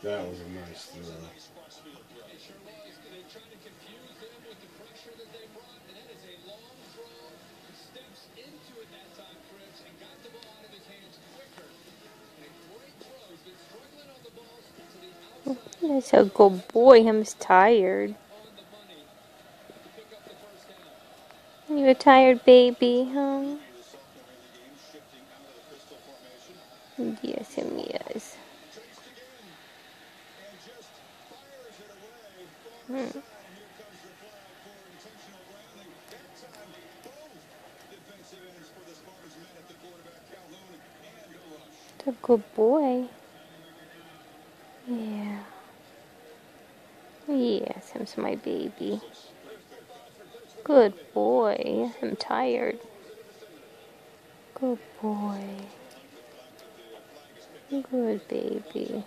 That was a nice throw. That's a good boy. I'm tired. You're tired, baby, huh? Yes, yes. That's a good boy. Yeah. Yes, I'm my baby. Good boy. I'm tired. Good boy. Good baby.